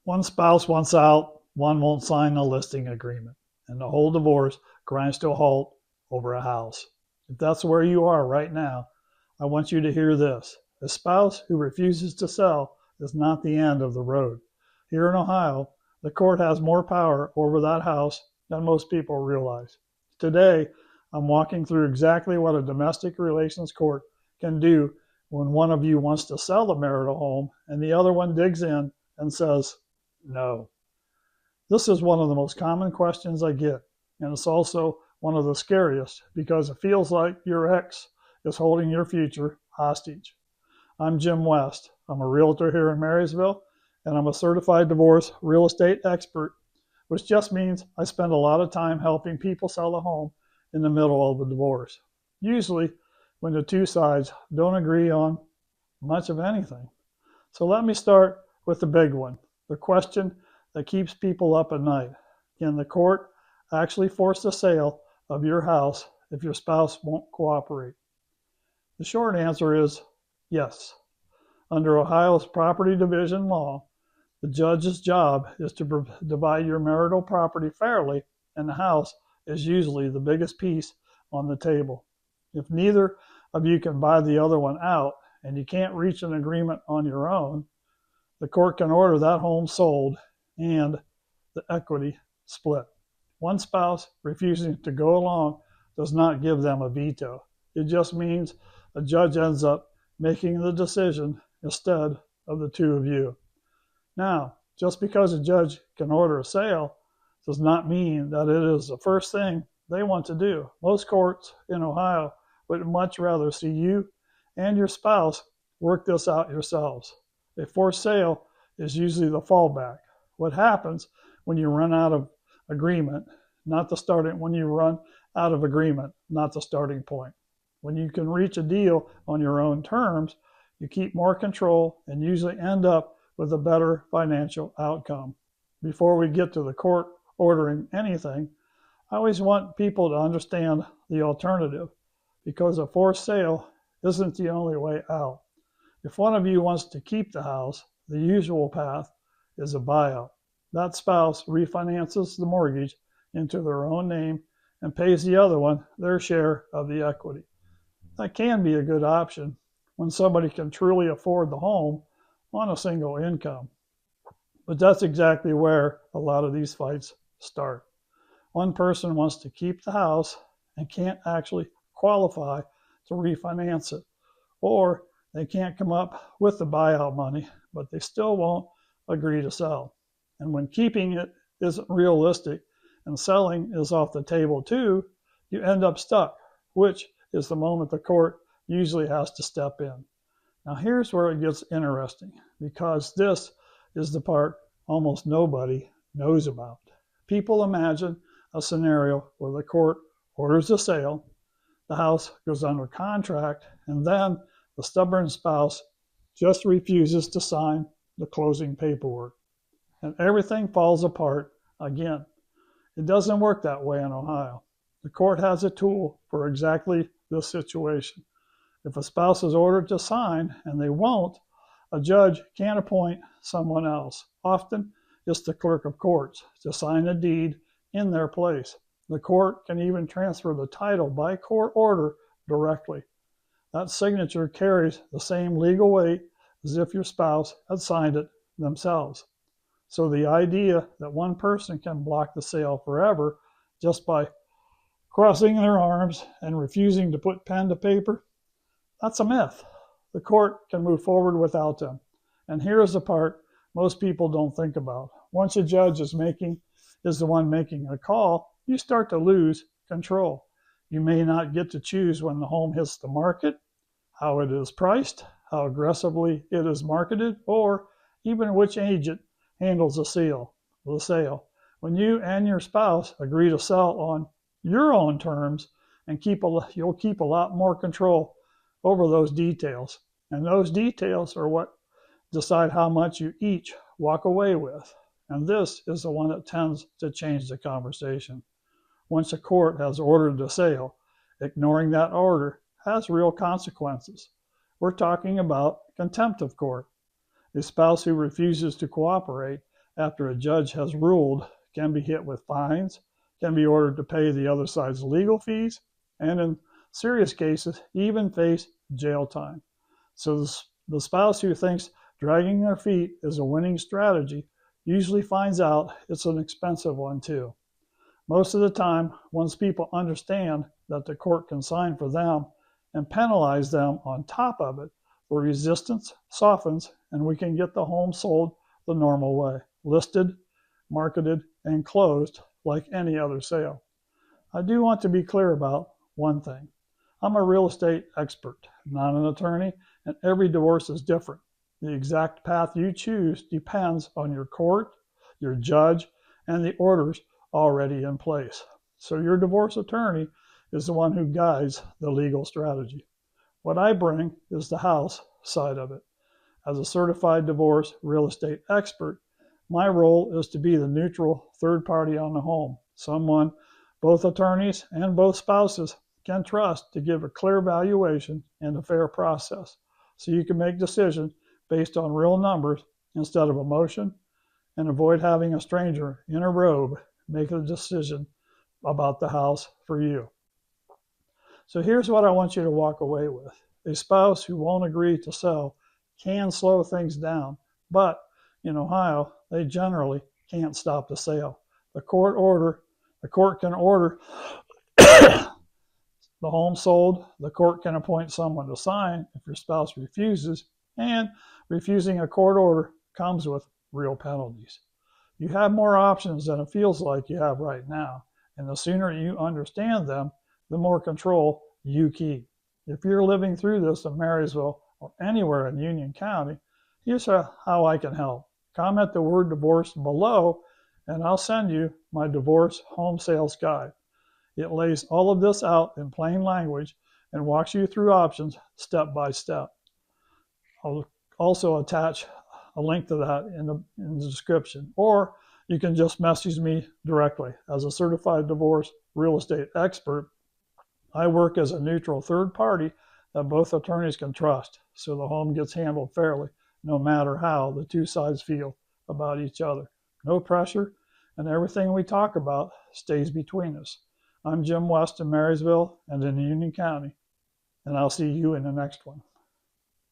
One spouse wants out, one won't sign a listing agreement, and the whole divorce grinds to a halt over a house. If that's where you are right now, I want you to hear this. A spouse who refuses to sell is not the end of the road. Here in Ohio, the court has more power over that house than most people realize. Today, I'm walking through exactly what a domestic relations court can do when one of you wants to sell the marital home and the other one digs in and says, no. This is one of the most common questions I get, and it's also one of the scariest because it feels like your ex is holding your future hostage. I'm Jim West. I'm a realtor here in Marysville, and I'm a certified divorce real estate expert, which just means I spend a lot of time helping people sell a home in the middle of a divorce, usually when the two sides don't agree on much of anything. So let me start with the big one, the question that keeps people up at night. Can the court actually force the sale of your house if your spouse won't cooperate? The short answer is yes. Under Ohio's property division law, the judge's job is to divide your marital property fairly, and the house is usually the biggest piece on the table. If neither of you can buy the other one out and you can't reach an agreement on your own, the court can order that home sold and the equity split. One spouse refusing to go along does not give them a veto. It just means a judge ends up making the decision instead of the two of you. Now, just because a judge can order a sale does not mean that it is the first thing they want to do. Most courts in Ohio would much rather see you and your spouse work this out yourselves. A forced sale is usually the fallback. What happens when you run out of agreement, when you run out of agreement, not the starting point. When you can reach a deal on your own terms, you keep more control and usually end up with a better financial outcome. Before we get to the court ordering anything, I always want people to understand the alternative, because a forced sale isn't the only way out. If one of you wants to keep the house, the usual path is a buyout. That spouse refinances the mortgage into their own name and pays the other one their share of the equity. That can be a good option when somebody can truly afford the home on a single income. But that's exactly where a lot of these fights start. One person wants to keep the house and can't actually qualify to refinance it, or they can't come up with the buyout money, but they still won't agree to sell. And when keeping it isn't realistic and selling is off the table too, you end up stuck, which is the moment the court usually has to step in. Now here's where it gets interesting, because this is the part almost nobody knows about. People imagine a scenario where the court orders a sale, the house goes under contract, and then the stubborn spouse just refuses to sign the closing paperwork, and everything falls apart again. It doesn't work that way in Ohio. The court has a tool for exactly this situation. If a spouse is ordered to sign and they won't, a judge can appoint someone else. Often it's the clerk of courts to sign a deed in their place. The court can even transfer the title by court order directly. That signature carries the same legal weight as if your spouse had signed it themselves. So the idea that one person can block the sale forever just by crossing their arms and refusing to put pen to paper, that's a myth. The court can move forward without them. And here's the part most people don't think about. Once a judge is the one making a call, you start to lose control. You may not get to choose when the home hits the market, how it is priced, how aggressively it is marketed, or even which agent handles the sale. When you and your spouse agree to sell on your own terms, and you'll keep a lot more control over those details. And those details are what decide how much you each walk away with. And this is the one that tends to change the conversation. Once a court has ordered the sale, ignoring that order has real consequences. We're talking about contempt of court. A spouse who refuses to cooperate after a judge has ruled can be hit with fines, can be ordered to pay the other side's legal fees, and in serious cases, even face jail time. So the spouse who thinks dragging their feet is a winning strategy usually finds out it's an expensive one too. Most of the time, once people understand that the court can sign for them and penalize them on top of it, the resistance softens and we can get the home sold the normal way, listed, marketed, and closed like any other sale. I do want to be clear about one thing. I'm a real estate expert, not an attorney, and every divorce is different. The exact path you choose depends on your court, your judge, and the orders already in place. So your divorce attorney is the one who guides the legal strategy. What I bring is the house side of it. As a certified divorce real estate expert, my role is to be the neutral third party on the home, someone both attorneys and both spouses can trust to give a clear valuation and a fair process, so you can make decisions based on real numbers instead of emotion, and avoid having a stranger in a robe make a decision about the house for you. So here's what I want you to walk away with. A spouse who won't agree to sell can slow things down, but in Ohio, they generally can't stop the sale. The court can order the home sold, the court can appoint someone to sign if your spouse refuses, and refusing a court order comes with real penalties. You have more options than it feels like you have right now, and the sooner you understand them, the more control you keep. If you're living through this in Marysville or anywhere in Union County, here's how I can help. Comment the word divorce below, and I'll send you my divorce home sales guide. It lays all of this out in plain language and walks you through options step by step. I'll also attach a link to that in the description, or you can just message me directly. As a certified divorce real estate expert, I work as a neutral third party that both attorneys can trust, so the home gets handled fairly, no matter how the two sides feel about each other. No pressure, and everything we talk about stays between us. I'm Jim West in Marysville and in Union County, and I'll see you in the next one.